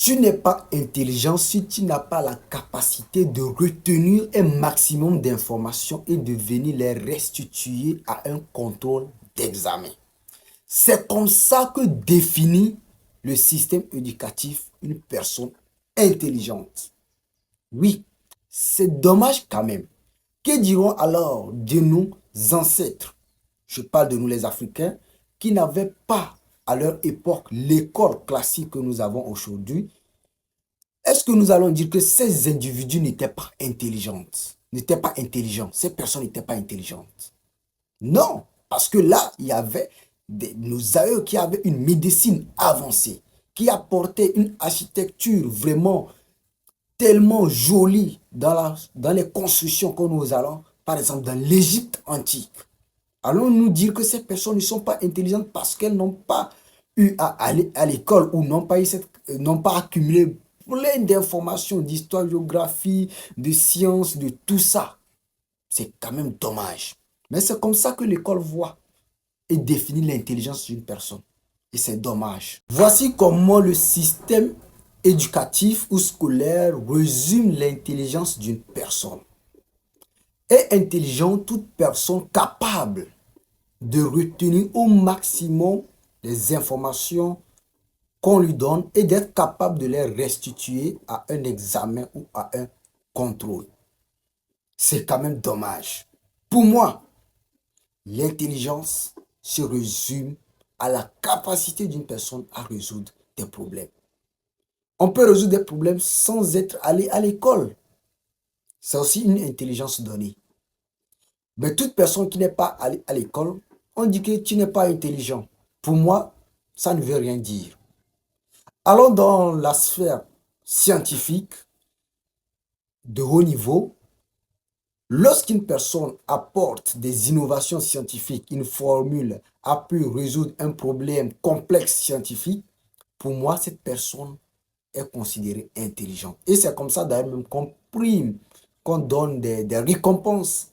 Tu n'es pas intelligent si tu n'as pas la capacité de retenir un maximum d'informations et de venir les restituer à un contrôle d'examen. C'est comme ça que définit le système éducatif une personne intelligente. Oui, c'est dommage quand même. Que diront alors de nos ancêtres? Je parle de nous les Africains qui n'avaient pas à leur époque l'école classique que nous avons aujourd'hui. Est-ce que nous allons dire que ces individus n'étaient pas intelligentes, n'étaient pas intelligents, ces personnes n'étaient pas intelligentes? Non, parce que là, il y avait nos aïeux qui avaient une médecine avancée, qui apportait une architecture vraiment tellement jolie dans les constructions que nous allons, par exemple dans l'Égypte antique. Allons-nous dire que ces personnes ne sont pas intelligentes parce qu'elles n'ont pas eu à aller à l'école ou n'ont pas accumulé plein d'informations d'histoire, géographie, de sciences, de tout ça. C'est quand même dommage. Mais c'est comme ça que l'école voit et définit l'intelligence d'une personne. Et c'est dommage. Voici comment le système éducatif ou scolaire résume l'intelligence d'une personne. Est intelligent toute personne capable de retenir au maximum les informations qu'on lui donne et d'être capable de les restituer à un examen ou à un contrôle. C'est quand même dommage. Pour moi, l'intelligence se résume à la capacité d'une personne à résoudre des problèmes. On peut résoudre des problèmes sans être allé à l'école. C'est aussi une intelligence donnée. Mais toute personne qui n'est pas allée à l'école, on dit que tu n'es pas intelligent. Pour moi, ça ne veut rien dire. Allons dans la sphère scientifique de haut niveau. Lorsqu'une personne apporte des innovations scientifiques, une formule a pu résoudre un problème complexe scientifique, pour moi, cette personne est considérée intelligente. Et c'est comme ça d'ailleurs même qu'on prime, qu'on donne des récompenses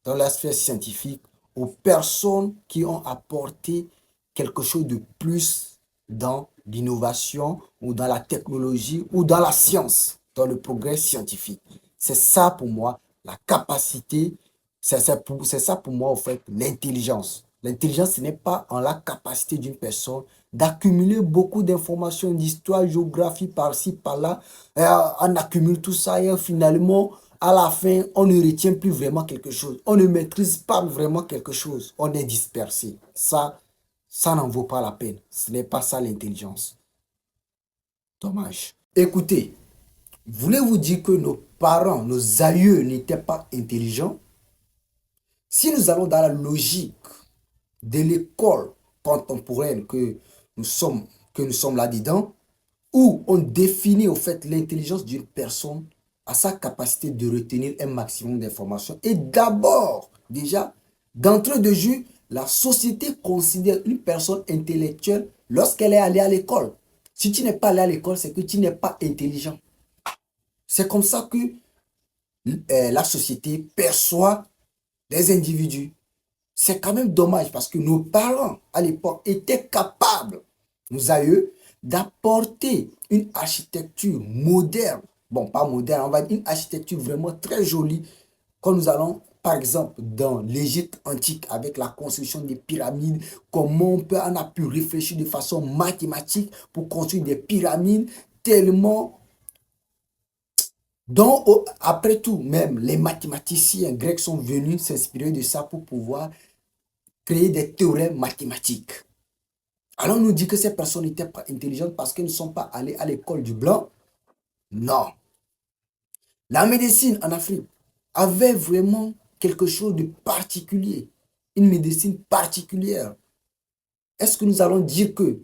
dans la sphère scientifique aux personnes qui ont apporté quelque chose de plus dans l'innovation ou dans la technologie ou dans la science, dans le progrès scientifique. C'est ça pour moi la capacité, c'est ça pour moi en fait l'intelligence. L'intelligence, ce n'est pas en la capacité d'une personne d'accumuler beaucoup d'informations d'histoire, géographie par-ci, par-là. On accumule tout ça et finalement, à la fin, on ne retient plus vraiment quelque chose. On ne maîtrise pas vraiment quelque chose. On est dispersé. Ça n'en vaut pas la peine. Ce n'est pas ça l'intelligence. Dommage. Écoutez, voulez-vous dire que nos parents, nos aïeux n'étaient pas intelligents? Si nous allons dans la logique de l'école contemporaine que nous sommes là-dedans, où on définit au fait l'intelligence d'une personne à sa capacité de retenir un maximum d'informations. Et d'abord, déjà, d'entrée de jeu, la société considère une personne intellectuelle lorsqu'elle est allée à l'école. Si tu n'es pas allé à l'école, c'est que tu n'es pas intelligent. C'est comme ça que la société perçoit les individus. C'est quand même dommage parce que nos parents, à l'époque, étaient capables, nos aïeux, d'apporter une architecture moderne. Bon, pas moderne, on va dire une architecture vraiment très jolie. Quand nous allons, par exemple, dans l'Égypte antique, avec la construction des pyramides, comment on a pu réfléchir de façon mathématique pour construire des pyramides tellement donc, après tout, même les mathématiciens grecs sont venus s'inspirer de ça pour pouvoir créer des théorèmes mathématiques. Alors, on nous dit que ces personnes n'étaient pas intelligentes parce qu'elles ne sont pas allées à l'école du blanc. Non. La médecine en Afrique avait vraiment quelque chose de particulier, une médecine particulière. Est-ce que nous allons dire que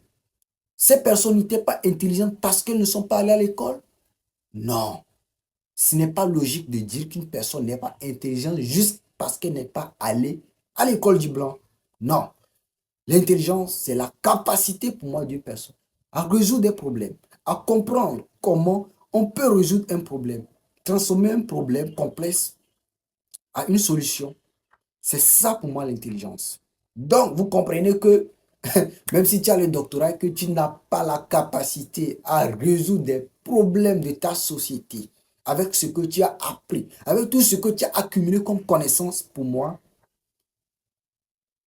ces personnes n'étaient pas intelligentes parce qu'elles ne sont pas allées à l'école? Non. Ce n'est pas logique de dire qu'une personne n'est pas intelligente juste parce qu'elle n'est pas allée à l'école du blanc. Non. L'intelligence, c'est la capacité pour moi d'une personne à résoudre des problèmes, à comprendre comment on peut résoudre un problème, transformer un problème complexe à une solution. C'est ça pour moi l'intelligence. Donc, vous comprenez que même si tu as le doctorat, que tu n'as pas la capacité à résoudre problème de ta société, avec ce que tu as appris, avec tout ce que tu as accumulé comme connaissance, pour moi,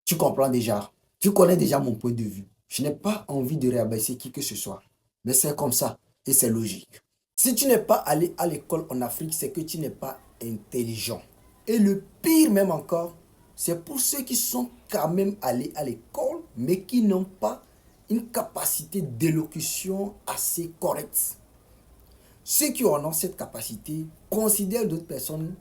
tu comprends déjà. Tu connais déjà mon point de vue. Je n'ai pas envie de rabaisser qui que ce soit. Mais c'est comme ça et c'est logique. Si tu n'es pas allé à l'école en Afrique, c'est que tu n'es pas intelligent. Et le pire même encore, c'est pour ceux qui sont quand même allés à l'école, mais qui n'ont pas une capacité d'élocution assez correcte. Ceux qui en ont cette capacité considèrent d'autres personnes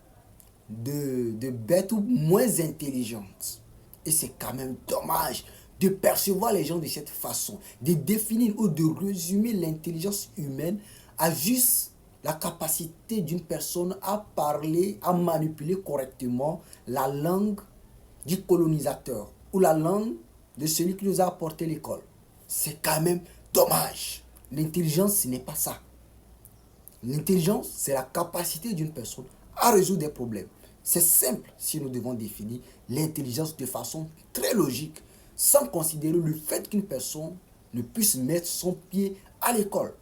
de bêtes ou moins intelligentes. Et c'est quand même dommage de percevoir les gens de cette façon, de définir ou de résumer l'intelligence humaine à juste la capacité d'une personne à parler, à manipuler correctement la langue du colonisateur ou la langue de celui qui nous a apporté l'école. C'est quand même dommage. L'intelligence, ce n'est pas ça. L'intelligence, c'est la capacité d'une personne à résoudre des problèmes. C'est simple si nous devons définir l'intelligence de façon très logique, sans considérer le fait qu'une personne ne puisse mettre son pied à l'école.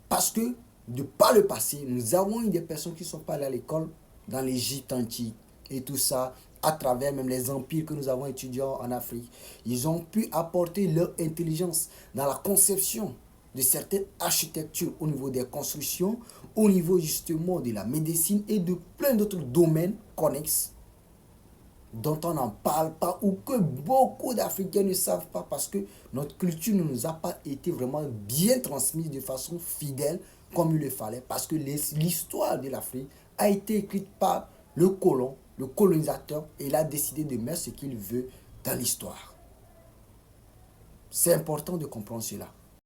Parce que, de par le passé, nous avons eu des personnes qui ne sont pas allées à l'école dans l'Égypte antique et tout ça, à travers même les empires que nous avons étudiés en Afrique. Ils ont pu apporter leur intelligence dans la conception de certaines architectures au niveau des constructions, au niveau justement de la médecine et de plein d'autres domaines connexes dont on n'en parle pas ou que beaucoup d'Africains ne savent pas parce que notre culture ne nous a pas été vraiment bien transmise de façon fidèle comme il le fallait parce que l'histoire de l'Afrique a été écrite par le colon, le colonisateur et il a décidé de mettre ce qu'il veut dans l'histoire. C'est important de comprendre cela.